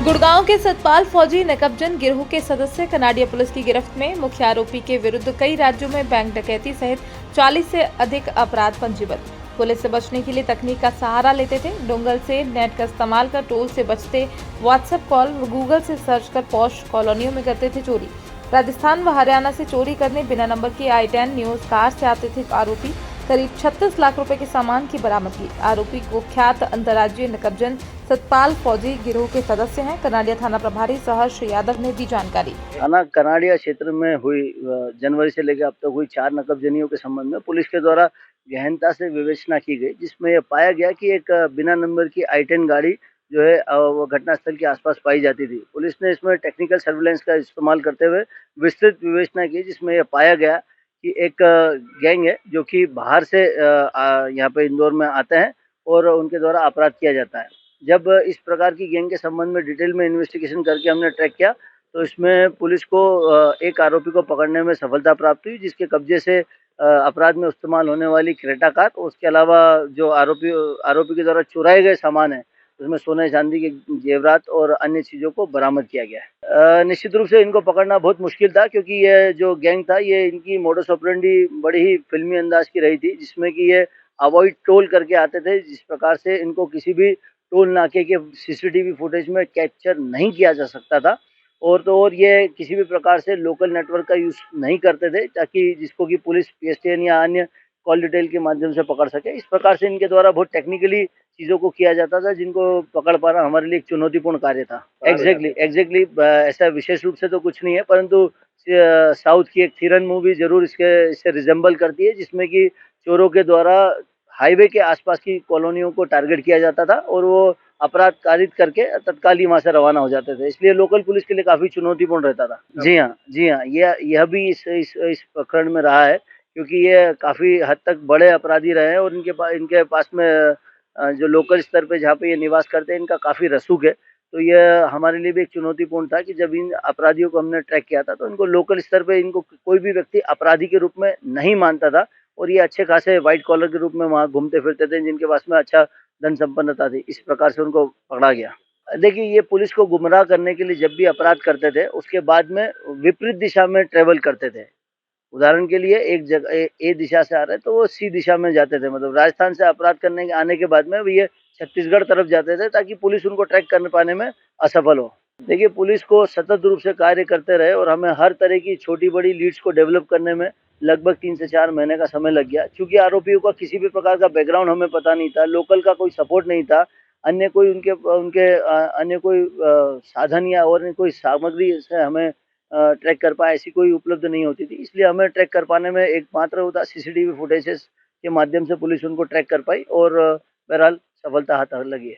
गुड़गांव के सतपाल फौजी नकबजन गिरोह के सदस्य कनाडिया पुलिस की गिरफ्त में। मुख्य आरोपी के विरुद्ध कई राज्यों में बैंक डकैती सहित 40 से अधिक अपराध पंजीबद्ध। पुलिस से बचने के लिए तकनीक का सहारा लेते थे। डोंगल से नेट का इस्तेमाल कर टोल से बचते, व्हाट्सएप कॉल व गूगल से सर्च कर पॉश कॉलोनियों में करते थे चोरी। राजस्थान व हरियाणा से चोरी करने बिना नंबर की i10 न्यूज कार से आते थे आरोपी। करीब 36 लाख रुपए के सामान की बरामदगी। आरोपी कुख्यात अंतर्राज्यीय नकबजन सतपाल फौजी गिरोह के सदस्य हैं। कनाडिया थाना प्रभारी सहर्ष यादव ने दी जानकारी। थाना कनाडिया क्षेत्र में हुई जनवरी से लेकर अब तक हुई 4 नकबजनियों के संबंध में पुलिस के द्वारा गहनता से विवेचना की गई, जिसमें यह पाया गया कि एक बिना नंबर की i10 गाड़ी जो है वो घटनास्थल के आसपास पाई जाती थी। पुलिस ने इसमें टेक्निकल सर्विलांस का इस्तेमाल करते हुए विस्तृत विवेचना की, जिसमें यह पाया गया कि एक गैंग है जो कि बाहर से यहाँ पे इंदौर में आते हैं और उनके द्वारा अपराध किया जाता है। जब इस प्रकार की गैंग के संबंध में डिटेल में इन्वेस्टिगेशन करके हमने ट्रैक किया, तो इसमें पुलिस को एक आरोपी को पकड़ने में सफलता प्राप्त हुई, जिसके कब्जे से अपराध में इस्तेमाल होने वाली क्रेटा कार, उसके अलावा जो आरोपी के द्वारा चुराए गए सामान है, उसमें सोने चांदी के जेवरात और अन्य चीज़ों को बरामद किया गया है। निश्चित रूप से इनको पकड़ना बहुत मुश्किल था, क्योंकि ये जो गैंग था, ये इनकी मोडस ऑपरेंडी बड़ी ही फिल्मी अंदाज की रही थी, जिसमें कि ये अवॉइड टोल करके आते थे, जिस प्रकार से इनको किसी भी टोल नाके के सीसीटीवी फुटेज में कैप्चर नहीं किया जा सकता था। और ये किसी भी प्रकार से लोकल नेटवर्क का यूज़ नहीं करते थे, ताकि जिसको कि पुलिस पीएसटीएन या अन्य कॉल डिटेल के माध्यम से पकड़ सके। इस प्रकार से इनके द्वारा बहुत टेक्निकली चीज़ों को किया जाता था, जिनको पकड़ पाना हमारे लिए एक चुनौतीपूर्ण कार्य था। एग्जैक्टली ऐसा विशेष रूप से तो कुछ नहीं है, परंतु साउथ की एक थीरन मूवी ज़रूर इससे रिजेंबल करती है, जिसमें कि चोरों के द्वारा हाईवे के आसपास की कॉलोनियों को टारगेट किया जाता था और वो अपराध कारित करके तत्काल ही वहाँ से रवाना हो जाते थे। इसलिए लोकल पुलिस के लिए काफ़ी चुनौतीपूर्ण रहता था। जी हाँ, यह भी इस प्रकरण में रहा है, क्योंकि ये काफ़ी हद तक बड़े अपराधी रहे हैं और इनके पास में जो लोकल स्तर पे जहाँ पे ये निवास करते हैं, इनका काफ़ी रसूख है। तो यह हमारे लिए भी एक चुनौतीपूर्ण था कि जब इन अपराधियों को हमने ट्रैक किया था, तो इनको लोकल स्तर पे इनको कोई भी व्यक्ति अपराधी के रूप में नहीं मानता था और ये अच्छे खासे व्हाइट कॉलर के रूप में वहाँ घूमते फिरते थे, जिनके पास में अच्छा धन संपन्नता थी। इस प्रकार से उनको पकड़ा गया। देखिए, ये पुलिस को गुमराह करने के लिए जब भी अपराध करते थे, उसके बाद में विपरीत दिशा में ट्रैवल करते थे। उदाहरण के लिए एक जगह ए दिशा से आ रहे हैं, तो वो सी दिशा में जाते थे। मतलब राजस्थान से अपराध करने के आने के बाद में वो ये छत्तीसगढ़ तरफ जाते थे, ताकि पुलिस उनको ट्रैक कर पाने में असफल हो। देखिए, पुलिस को सतत रूप से कार्य करते रहे और हमें हर तरह की छोटी-बड़ी लीड्स को डेवलप करने में लगभग 3 से 4 महीने का समय लग गया। चूँकि आरोपियों का किसी भी प्रकार का बैकग्राउंड हमें पता नहीं था, लोकल का कोई सपोर्ट नहीं था, अन्य कोई उनके उनके अन्य कोई साधन या और कोई सामग्री से हमें ट्रैक कर पाए, ऐसी कोई उपलब्ध नहीं होती थी। इसलिए हमें ट्रैक कर पाने में एकमात्र होता सीसीटीवी फुटेजेस के माध्यम से पुलिस उनको ट्रैक कर पाई और बहरहाल सफलता हाथ लगी है।